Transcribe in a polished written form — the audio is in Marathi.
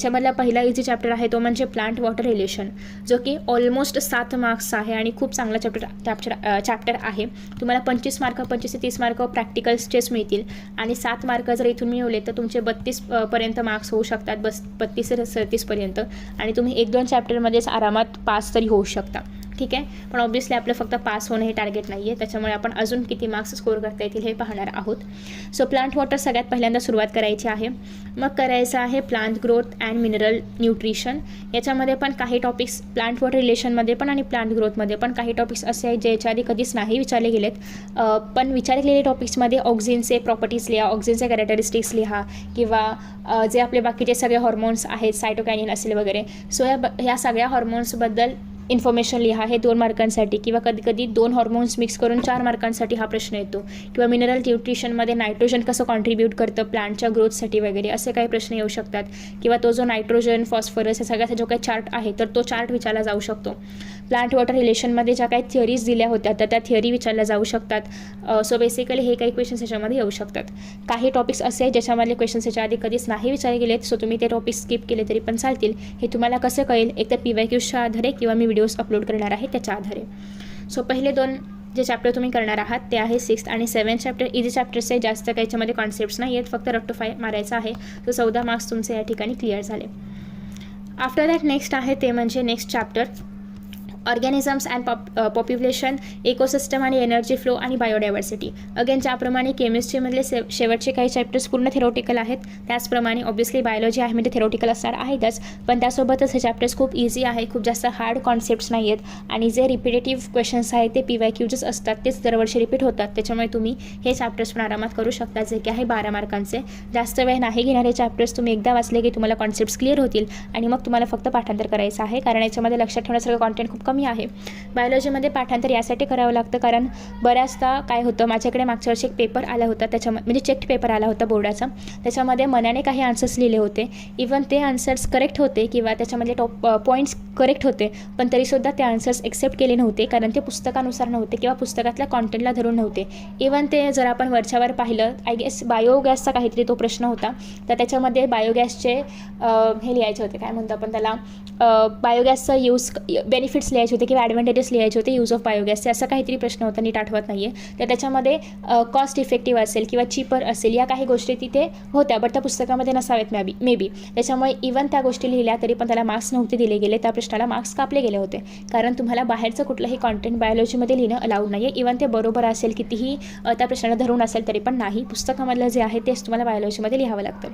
त्याच्यामधला पहिला इझी चॅप्टर आहे तो म्हणजे प्लांट वॉटर रिलेशन, जो की ऑलमोस्ट 7 मार्क्स आहे आणि खूप चांगला चॅप्टर आहे. तुम्हाला 25 मार्क 25 ते 30 मार्क प्रॅक्टिकल्सचेच मिळतील आणि 7 मार्क जर इथून मिळवले तर तुमचे 32 पर्यंत मार्क्स होऊ शकतात, 32 ते 37 पर्यंत, आणि तुम्ही 1-2 चॅप्टरमध्येच आरामात पास तरी होऊ शकता. ठीक आहे. पण ऑब्व्हियसली आपलं फक्त पास होणं हे टार्गेट नाही आहे, त्याच्यामुळे आपण अजून किती मार्क्स स्कोअर करता येतील हे पाहणार आहोत. सो प्लांट वॉटर सगळ्यात पहिल्यांदा सुरुवात करायची आहे. मग करायचं आहे plant growth and mineral nutrition. याच्यामध्ये पण काही टॉपिक्स प्लांट वॉटर रिलेशनमध्ये पण आणि प्लांट ग्रोथमध्ये पण काही टॉपिक्स असे आहेत जे याच्या आधी कधीच नाही विचारले गेलेत. पण विचारले गेलेले टॉपिक्समध्ये ऑक्सिजनचे प्रॉपर्टीज लिहा, ऑक्सिजनचे कॅरेक्टरिस्टिक्स लिहा, किंवा जे आपले बाकीचे सगळे हॉर्मोन्स आहेत, सायटोकायनिन असेल वगैरे, सो ह्या सगळ्या हॉर्मोन्सबद्दल इन्फॉर्मेशन लिहा. हे 2 मार्कांसाठी, किंवा कधी कधी 2 हॉर्मोन्स मिक्स करून 4 मार्कांसाठी हा प्रश्न येतो. किंवा मिनरल न्यूट्रिशनमध्ये नायट्रोजन कसं कॉन्ट्रीब्यूट करतं प्लांटच्या ग्रोथसाठी वगैरे असे काही प्रश्न येऊ शकतात. किंवा तो जो नायट्रोजन, फॉस्फरस या सगळ्याचा जो काही चार्ट आहे तर तो चार्ट विचारला जाऊ शकतो. प्लांट वॉटर रिलेशनमध्ये ज्या काही थिअरीज दिल्या होत्या तर त्या थिअरी विचारल्या जाऊ शकतात. सो बेसिकली हे काही क्वेश्चन्स याच्यामध्ये येऊ शकतात. काही टॉपिक्स असे आहेत ज्याच्यामधले क्वेश्चन्स याच्या आधी कधीच नाही विचारले गेलेत, सो तुम्ही ते टॉपिक स्किप केले तरी पण चालतील. हे तुम्हाला कसं कळेल, एकतर PYQच्या आधारे किंवा मी व्हिडिओज अपलोड करणार आहे त्याच्या आधारे. सो पहिले 2 जे चॅप्टर तुम्ही करणार आहात ते आहे 6th आणि 7th चॅप्टर. इझी चॅप्टर्स आहे, जास्त काही याच्यामध्ये कॉन्सेप्ट्स नाही आहेत, फक्त रट्टोफाय मारायचा आहे. सो 14 मार्क्स तुमचे या ठिकाणी क्लिअर झाले. आफ्टर दॅट नेक्स्ट आहे ते म्हणजे next chapter organisms and population, ecosystem आणि एनर्जी फ्लो आणि बायोडायव्हर्सिटी. अगेन ज्याप्रमाणे केमिस्ट्रीमधले शेवटचे काही चॅप्टर्स पूर्ण थेरोटिकल आहेत, त्याचप्रमाणे ऑब्व्हियसली बायोलॉजी आहे म्हणजे थेरोटिकल असणार आहेतच, पण त्यासोबतच हे चॅप्टर्स खूप इझी आहे, खूप जास्त हार्ड कॉन्सेप्ट्स नाही आहेत आणि जे रिपिटेटिव्ह क्वेश्चन्स आहेत ते PYQचेच असतात, तेच दरवर्षी रिपीट होतात. त्याच्यामुळे तुम्ही हे चॅप्टर्स पण आरामात करू शकता, जे की आहे 12 मार्कांचे. जास्त वेळ नाही घेणारे चॅप्टर्स तुम्ही एकदा वाचले की तुम्हाला कॉन्सेप्ट्स क्लिअर होतील आणि मग तुम्हाला फक्त पाठांतर करायचं आहे, कारण याच्यामध्ये लक्षात ठेवण्यासारखं कॉन्टेंट खूप कमी आहे. बायोलॉजीमध्ये पाठांतर यासाठी करावं लागतं कारण बऱ्याचदा काय होतं, माझ्याकडे मागच्या वर्षी एक पेपर आला होता, म्हणजे चेक्ड पेपर आला होता बोर्डाचा, त्याच्यामध्ये मनाने काही आन्सर्स लिहिले होते. इवन ते आन्सर्स करेक्ट होते किंवा त्याच्यामधले टॉप पॉईंट्स करेक्ट होते, पण तरीसुद्धा ते आन्सर्स एक्सेप्ट केले नव्हते कारण ते पुस्तकानुसार नव्हते किंवा पुस्तकातल्या कॉन्टेंटला धरून नव्हते. इवन ते जर आपण वरच्यावर पाहिलं, आय गेस बायोगॅसचा काहीतरी तो प्रश्न होता, तर त्याच्यामध्ये बायोगॅसचे हे लिहायचे होते, काय म्हणतो आपण त्याला, बायोगॅसचा यूज बेनिफिट्स लिहायचे होते किंवा ॲडव्हान्टेजेस लिहायचे होते यूज ऑफ बायोगॅसचे, असा काहीतरी प्रश्न होता, नीट आठवत नाही आहे. तर त्याच्यामध्ये कॉस्ट इफेक्टिव्ह असेल किंवा चीपर असेल या काही गोष्टी तिथे होत्या, बट त्या पुस्तकामध्ये नसाव्यात मे बी. त्याच्यामुळे इवन त्या गोष्टी लिहिल्या तरी पण त्याला मार्क्स नव्हते दिले गेले, त्या प्रश्नाला मार्क्स कापले गेले होते, कारण तुम्हाला बाहेरचं कुठलंही कॉन्टेंट बायोलॉजीमध्ये लिहिणं अलाउड नाही आहे. इवन ते बरोबर असेल, कितीही त्या प्रश्नाला धरून असेल तरी पण नाही, पुस्तकामधलं जे आहे तेच तुम्हाला बायोलॉजीमध्ये लिहावं लागतं.